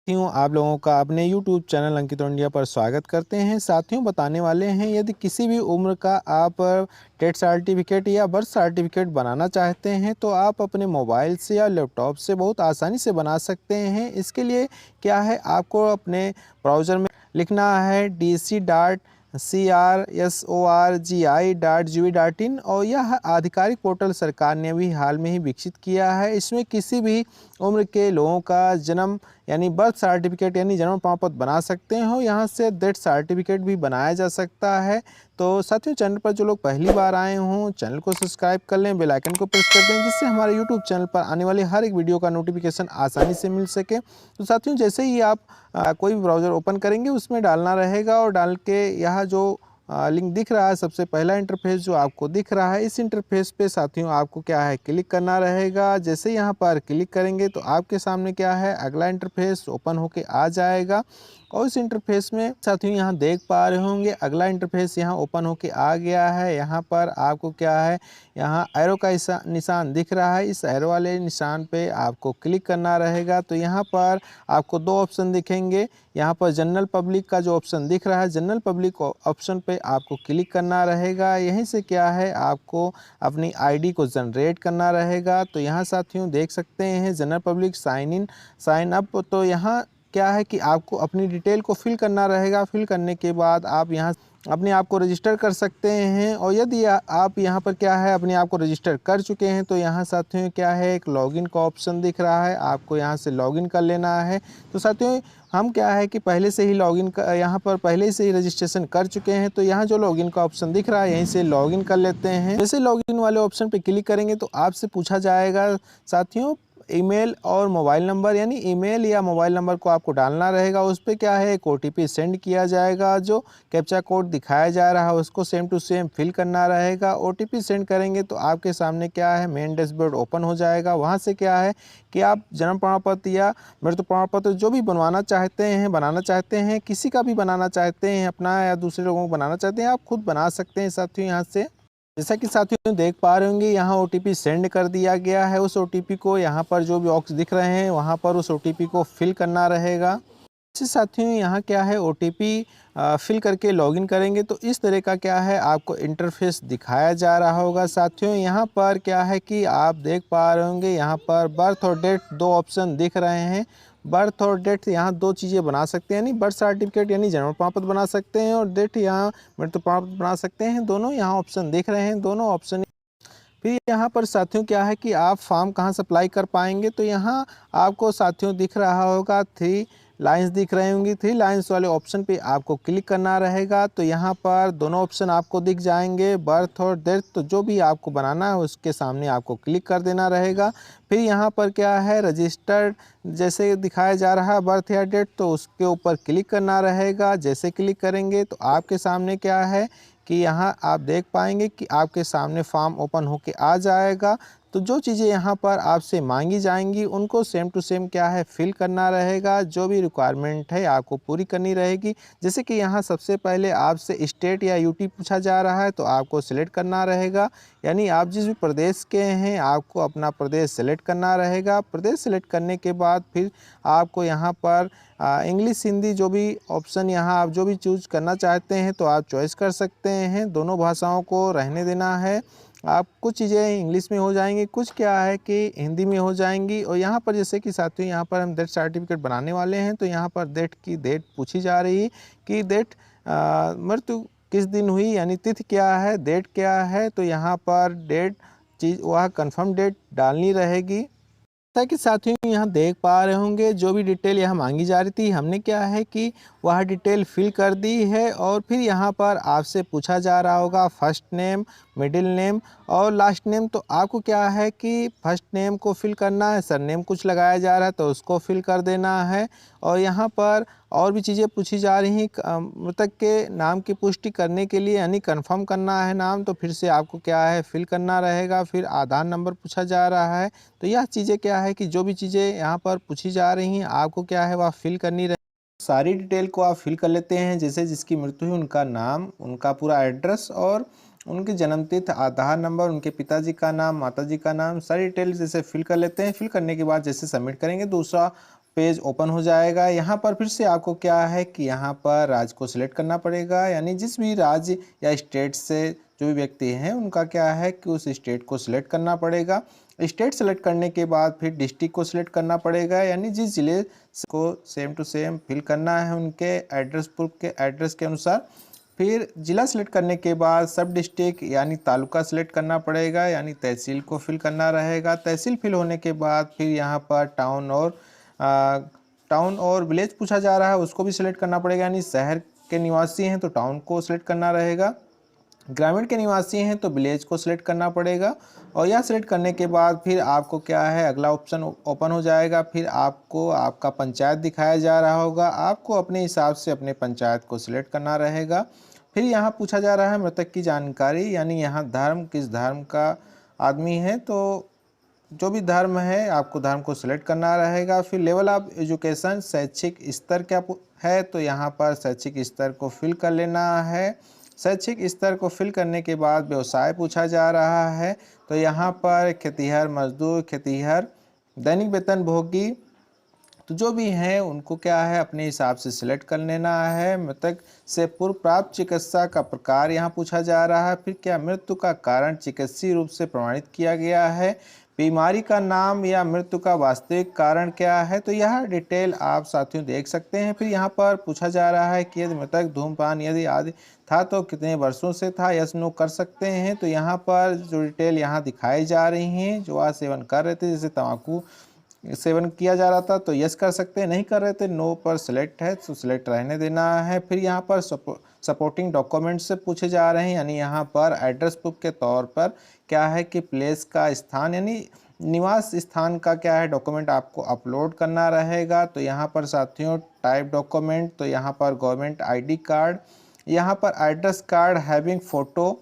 साथियों, आप लोगों का अपने YouTube चैनल अंकित इंडिया पर स्वागत करते हैं। साथियों, बताने वाले हैं यदि किसी भी उम्र का आप डेथ सर्टिफिकेट या बर्थ सर्टिफिकेट बनाना चाहते हैं तो आप अपने मोबाइल से या लैपटॉप से बहुत आसानी से बना सकते हैं। इसके लिए क्या है, आपको अपने ब्राउज़र में लिखना है dc.crsorgi.gov.in और यह आधिकारिक पोर्टल सरकार ने भी हाल में ही विकसित किया है। इसमें किसी भी उम्र के लोगों का जन्म यानी बर्थ सर्टिफिकेट यानी जन्म प्रमाण पत्र बना सकते हो। यहाँ से डेथ सर्टिफिकेट भी बनाया जा सकता है। तो साथियों, चैनल पर जो लोग पहली बार आए हों चैनल को सब्सक्राइब कर लें, बेल आइकन को प्रेस कर दें, जिससे हमारे यूट्यूब चैनल पर आने वाली हर एक वीडियो का नोटिफिकेशन आसानी से मिल सके। तो साथियों, जैसे ही आप कोई भी ब्राउज़र ओपन करेंगे उसमें डालना रहेगा और डाल के यहाँ जो लिंक दिख रहा है, सबसे पहला इंटरफेस जो आपको दिख रहा है, इस इंटरफेस पे साथियों आपको क्या है क्लिक करना रहेगा। जैसे यहाँ पर क्लिक करेंगे तो आपके सामने क्या है अगला इंटरफेस ओपन होके आ जाएगा और इस इंटरफेस में साथियों यहाँ देख पा रहे होंगे अगला इंटरफेस यहाँ ओपन होके आ गया है। यहाँ पर आपको क्या है, यहाँ एरो का निशान दिख रहा है, इस एरो वाले निशान पे आपको क्लिक करना रहेगा। तो यहाँ पर आपको दो ऑप्शन दिखेंगे। यहाँ पर जनरल पब्लिक का जो ऑप्शन दिख रहा है, जनरल पब्लिक ऑप्शन पे आपको क्लिक करना रहेगा। यहीं से क्या है आपको अपनी आईडी को जनरेट करना रहेगा। तो यहाँ साथियों देख सकते हैं general public sign in sign up. तो यहाँ क्या है कि आपको अपनी डिटेल को फिल करना रहेगा। फिल करने के बाद आप यहाँ अपने आप को रजिस्टर कर सकते हैं और यदि आप यहाँ पर क्या है अपने आप को रजिस्टर कर चुके हैं तो यहाँ साथियों क्या है एक लॉगिन का ऑप्शन दिख रहा है, आपको यहाँ से लॉगिन कर लेना है। तो साथियों हम क्या है कि पहले से ही लॉगिन यहाँ पर पहले से ही रजिस्ट्रेशन कर चुके हैं, तो यहाँ जो लॉगिन का ऑप्शन दिख रहा है यहीं से लॉगिन कर लेते हैं। जैसे लॉगिन वाले ऑप्शन पे क्लिक करेंगे तो आपसे पूछा जाएगा साथियों ईमेल और मोबाइल नंबर, यानी ईमेल या मोबाइल नंबर को आपको डालना रहेगा। उस पर क्या है एक ओटीपी सेंड किया जाएगा, जो कैप्चा कोड दिखाया जा रहा है उसको सेम टू सेम फिल करना रहेगा। ओटीपी सेंड करेंगे तो आपके सामने क्या है मेन डैशबोर्ड ओपन हो जाएगा। वहाँ से क्या है कि आप जन्म प्रमाण पत्र या मृत्यु प्रमाण पत्र जो भी बनवाना चाहते हैं बनाना चाहते हैं, किसी का भी बनाना चाहते हैं अपना या दूसरे लोगों को बनाना चाहते हैं, आप खुद बना सकते हैं साथियों। यहाँ से जैसा कि साथियों देख पा रहे होंगे यहाँ ओटीपी सेंड कर दिया गया है। उस ओटीपी को यहाँ पर जो भी बॉक्स दिख रहे हैं वहाँ पर उस ओटीपी को फिल करना रहेगा। इससे साथियों यहाँ क्या है ओटीपी फिल करके लॉगिन करेंगे तो इस तरह का क्या है आपको इंटरफेस दिखाया जा रहा होगा। साथियों यहाँ पर क्या है कि आप देख पा रहे होंगे यहाँ पर बर्थ और डेट दो ऑप्शन दिख रहे हैं। बर्थ और डेट यहाँ दो चीज़ें बना सकते हैं, यानी बर्थ सर्टिफिकेट यानी जन्म प्रमाण पत्र बना सकते हैं और डेट यहाँ मृत्यु प्रमाण पत्र बना सकते हैं। दोनों यहाँ ऑप्शन दिख रहे हैं, दोनों ऑप्शन। फिर यहाँ पर साथियों क्या है कि आप फॉर्म कहाँ सप्लाई कर पाएंगे, तो यहाँ आपको साथियों दिख रहा होगा थ्री लाइंस दिख रही होंगी। थ्री लाइंस वाले ऑप्शन पे आपको क्लिक करना रहेगा। तो यहाँ पर दोनों ऑप्शन आपको दिख जाएंगे बर्थ और डेथ। तो जो भी आपको बनाना है उसके सामने आपको क्लिक कर देना रहेगा। फिर यहाँ पर क्या है रजिस्टर्ड जैसे दिखाया जा रहा है बर्थ या डेट, तो उसके ऊपर क्लिक करना रहेगा। जैसे क्लिक करेंगे तो आपके सामने क्या है कि यहाँ आप देख पाएंगे कि आपके सामने फॉर्म ओपन होके आ जाएगा। तो जो चीज़ें यहाँ पर आपसे मांगी जाएंगी उनको सेम टू सेम क्या है फिल करना रहेगा। जो भी रिक्वायरमेंट है आपको पूरी करनी रहेगी। जैसे कि यहाँ सबसे पहले आपसे स्टेट या यूटी पूछा जा रहा है तो आपको सिलेक्ट करना रहेगा, यानी आप जिस भी प्रदेश के हैं आपको अपना प्रदेश सेलेक्ट करना रहेगा। प्रदेश सेलेक्ट करने के बाद फिर आपको यहाँ पर इंग्लिश हिंदी जो भी ऑप्शन यहाँ आप जो भी चूज करना चाहते हैं तो आप चॉइस कर सकते हैं। दोनों भाषाओं को रहने देना है। आप कुछ चीज़ें इंग्लिश में हो जाएंगी, कुछ क्या है कि हिंदी में हो जाएंगी। और यहाँ पर जैसे कि साथियों यहाँ पर हम डेथ सर्टिफिकेट बनाने वाले हैं तो यहाँ पर डेट की डेट पूछी जा रही है कि डेट मृत्यु किस दिन हुई, यानी तिथि क्या है डेट क्या है। तो यहाँ पर डेट चीज़ वह कंफर्म डेट डालनी रहेगी। जैसा कि साथियों यहाँ देख पा रहे होंगे जो भी डिटेल यहाँ मांगी जा रही थी हमने क्या है कि वह डिटेल फिल कर दी है। और फिर यहाँ पर आपसे पूछा जा रहा होगा फर्स्ट नेम, मिडिल नेम और लास्ट नेम। तो आपको क्या है कि फर्स्ट नेम को फिल करना है, सरनेम कुछ लगाया जा रहा है तो उसको फिल कर देना है। और यहाँ पर और भी चीज़ें पूछी जा रही हैं मृतक के नाम की पुष्टि करने के लिए, यानी कंफर्म करना है नाम, तो फिर से आपको क्या है फिल करना रहेगा। फिर आधार नंबर पूछा जा रहा है। तो यह चीज़ें क्या है कि जो भी चीज़ें यहाँ पर पूछी जा रही हैं आपको क्या है वह फिल करनी रहेगी। सारी डिटेल को आप फिल कर लेते हैं, जैसे जिसकी मृत्यु हुई उनका नाम, उनका पूरा एड्रेस और उनकी जन्मतिथि, आधार नंबर, उनके पिताजी का नाम, माताजी का नाम, सारी डिटेल जैसे फिल कर लेते हैं। फिल करने के बाद जैसे सबमिट करेंगे दूसरा पेज ओपन हो जाएगा। यहाँ पर फिर से आपको क्या है कि यहाँ पर राज्य को सिलेक्ट करना पड़ेगा, यानी जिस भी राज्य या स्टेट से जो भी व्यक्ति हैं उनका क्या है कि उस स्टेट को सिलेक्ट करना पड़ेगा। स्टेट सेलेक्ट करने के बाद फिर डिस्ट्रिक्ट को सिलेक्ट करना पड़ेगा, यानी जिस ज़िले को सेम टू सेम फिल करना है उनके एड्रेस प्रूफ के एड्रेस के अनुसार। फिर ज़िला सेलेक्ट करने के बाद सब डिस्ट्रिक्ट यानी तालुका सेलेक्ट करना पड़ेगा, यानी तहसील को फिल करना रहेगा। तहसील फिल होने के बाद फिर यहाँ पर टाउन और विलेज पूछा जा रहा है, उसको भी सिलेक्ट करना पड़ेगा, यानी शहर के निवासी हैं तो टाउन को सिलेक्ट करना रहेगा, ग्रामीण के निवासी हैं तो विलेज को सिलेक्ट करना पड़ेगा। और यह सिलेक्ट करने के बाद फिर आपको क्या है अगला ऑप्शन ओपन हो जाएगा। फिर आपको आपका पंचायत दिखाया जा रहा होगा, आपको अपने हिसाब से अपने पंचायत को सिलेक्ट करना रहेगा। फिर यहाँ पूछा जा रहा है मृतक की जानकारी, यानी यहाँ धर्म किस धर्म का आदमी है, तो जो भी धर्म है आपको धर्म को सिलेक्ट करना रहेगा। फिर लेवल ऑफ एजुकेशन शैक्षिक स्तर क्या है, तो यहाँ पर शैक्षिक स्तर को फिल कर लेना है। शैक्षिक स्तर को फिल करने के बाद व्यवसाय पूछा जा रहा है, तो यहाँ पर खेतिहर मजदूर, खेतिहर, दैनिक वेतन भोगी, तो जो भी हैं उनको क्या है अपने हिसाब से सिलेक्ट कर लेना है। मृतक से पूर्व प्राप्त चिकित्सा का प्रकार यहाँ पूछा जा रहा है। फिर क्या मृत्यु का कारण चिकित्सीय रूप से प्रमाणित किया गया है, बीमारी का नाम या मृत्यु का वास्तविक कारण क्या है, तो यह डिटेल आप साथियों देख सकते हैं। फिर यहाँ पर पूछा जा रहा है कि यदि मृतक धूम्रपान यदि आदि था तो कितने वर्षों से था, यस नो कर सकते हैं। तो यहाँ पर जो डिटेल यहाँ दिखाई जा रही हैं, जो आज सेवन कर रहे थे, जैसे तंबाकू सेवन किया जा रहा था तो यस कर सकते हैं, नहीं कर रहे थे नो पर सिलेक्ट है तो सिलेक्ट रहने देना है। फिर यहाँ पर सपोर्टिंग डॉक्यूमेंट्स से पूछे जा रहे हैं, यानी यहाँ पर एड्रेस प्रूफ के तौर पर क्या है कि प्लेस का स्थान यानी निवास स्थान का क्या है डॉक्यूमेंट आपको अपलोड करना रहेगा। तो यहाँ पर साथियों टाइप डॉक्यूमेंट, तो यहाँ पर गवर्नमेंट ID कार्ड, यहाँ पर address card having photo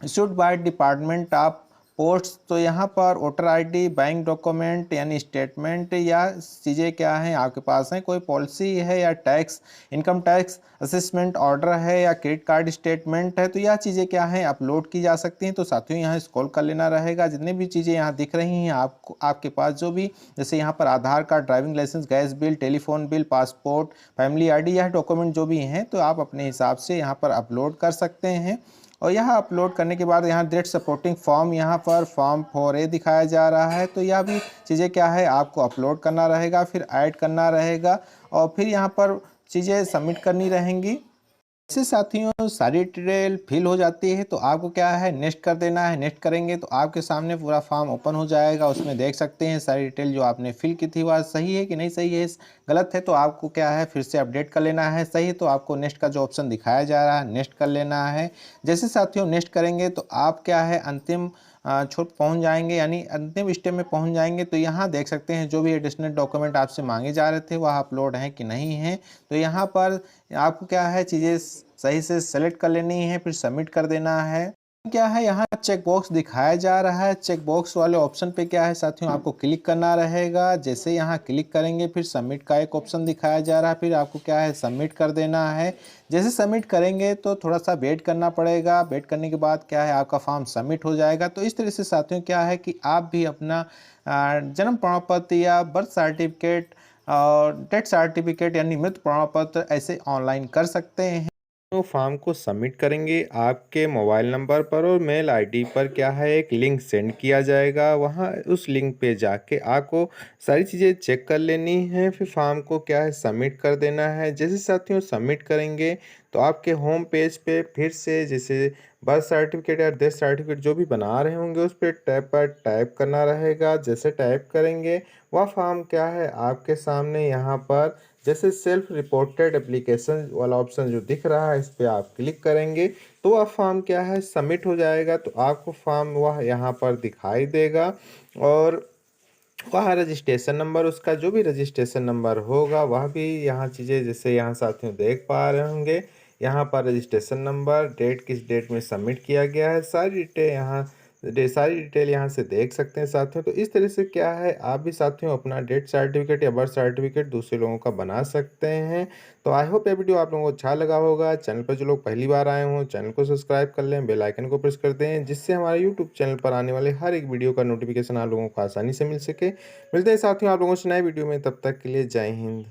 issued by department of post, तो यहाँ पर वोटर ID, बैंक डॉक्यूमेंट यानी स्टेटमेंट या चीज़ें क्या हैं आपके पास हैं, कोई पॉलिसी है या tax income tax assessment order है या क्रेडिट कार्ड स्टेटमेंट है, तो यह चीज़ें क्या हैं अपलोड की जा सकती हैं। तो साथियों यहाँ स्क्रॉल कर लेना रहेगा, जितनी भी चीज़ें यहाँ दिख रही हैं आपको आपके पास जो भी, जैसे यहाँ पर Aadhaar card, driving licence, gas bill, telephone bill, passport, family ID, यह डॉक्यूमेंट जो भी हैं तो आप अपने हिसाब से यहाँ पर अपलोड कर सकते हैं। और यहाँ अपलोड करने के बाद यहाँ दैट सपोर्टिंग फॉर्म, यहाँ पर फॉर्म 4A दिखाया जा रहा है, तो यह भी चीज़ें क्या है आपको अपलोड करना रहेगा, फिर ऐड करना रहेगा और फिर यहाँ पर चीज़ें सबमिट करनी रहेंगी। ऐसे साथियों सारी डिटेल फिल हो जाती है तो आपको क्या है नेक्स्ट कर देना है। नेक्स्ट करेंगे तो आपके सामने पूरा फॉर्म ओपन हो जाएगा, उसमें देख सकते हैं सारी डिटेल जो आपने फिल की थी वह सही है कि नहीं सही है, गलत है तो आपको क्या है फिर से अपडेट कर लेना है, सही है तो आपको नेक्स्ट का जो ऑप्शन दिखाया जा रहा है नेक्स्ट कर लेना है। जैसे साथियों नेक्स्ट करेंगे तो आप क्या है अंतिम छोट पहुंच जाएंगे, यानी अंतिम स्टेप में पहुंच जाएंगे। तो यहाँ देख सकते हैं जो भी एडिशनल डॉक्यूमेंट आपसे मांगे जा रहे थे वह अपलोड हैं कि नहीं हैं। तो यहाँ पर आपको क्या है चीज़ें सही से सेलेक्ट कर लेनी है, फिर सबमिट कर देना है। क्या है यहाँ चेक बॉक्स दिखाया जा रहा है, चेक बॉक्स वाले ऑप्शन पे क्या है साथियों आपको क्लिक करना रहेगा। जैसे यहाँ क्लिक करेंगे फिर सबमिट का एक ऑप्शन दिखाया जा रहा है, फिर आपको क्या है सबमिट कर देना है। जैसे सबमिट करेंगे तो थोड़ा सा वेट करना पड़ेगा, वेट करने के बाद क्या है आपका फॉर्म सबमिट हो जाएगा। तो इस तरह से साथियों क्या है कि आप भी अपना जन्म प्रमाण पत्र या बर्थ सर्टिफिकेट और डेथ सर्टिफिकेट यानी मृत्यु प्रमाण पत्र ऐसे ऑनलाइन कर सकते हैं। तो फॉर्म को सबमिट करेंगे आपके मोबाइल नंबर पर और मेल ID पर क्या है एक लिंक सेंड किया जाएगा, वहाँ उस लिंक पे जाके आपको सारी चीज़ें चेक कर लेनी है, फिर फॉर्म को क्या है सबमिट कर देना है। जैसे साथियों सबमिट करेंगे तो आपके होम पेज पे फिर से जैसे बर्थ सर्टिफिकेट या डेथ सर्टिफिकेट जो भी बना रहे होंगे उस पर टैब पर टाइप करना रहेगा। जैसे टाइप करेंगे वह फॉर्म क्या है आपके सामने यहाँ पर जैसे सेल्फ रिपोर्टेड एप्लीकेशन वाला ऑप्शन जो दिख रहा है इस पर आप क्लिक करेंगे तो वह फॉर्म क्या है सबमिट हो जाएगा। तो आपको फॉर्म वह यहाँ पर दिखाई देगा और वह रजिस्ट्रेशन नंबर उसका जो भी रजिस्ट्रेशन नंबर होगा वह भी यहाँ चीज़ें जैसे यहाँ साथियों देख पा रहे होंगे, यहाँ पर रजिस्ट्रेशन नंबर, डेट किस डेट में सबमिट किया गया है, सारी डिटेल यहाँ सारी डिटेल यहाँ से देख सकते हैं साथियों। तो इस तरह से क्या है, आप भी साथियों अपना डेथ सर्टिफिकेट या बर्थ सर्टिफिकेट दूसरे लोगों का बना सकते हैं। तो आई होप ये वीडियो आप लोगों को अच्छा लगा होगा। चैनल पर जो लोग पहली बार आए हों, चैनल को सब्सक्राइब कर लें, बेल आइकन को प्रेस कर दें, जिससे हमारे यूट्यूब चैनल पर आने वाले हर एक वीडियो का नोटिफिकेशन आप लोगों को आसानी से मिल सके। मिलते हैं साथियों आप लोगों से नए वीडियो में, तब तक के लिए जय हिंद।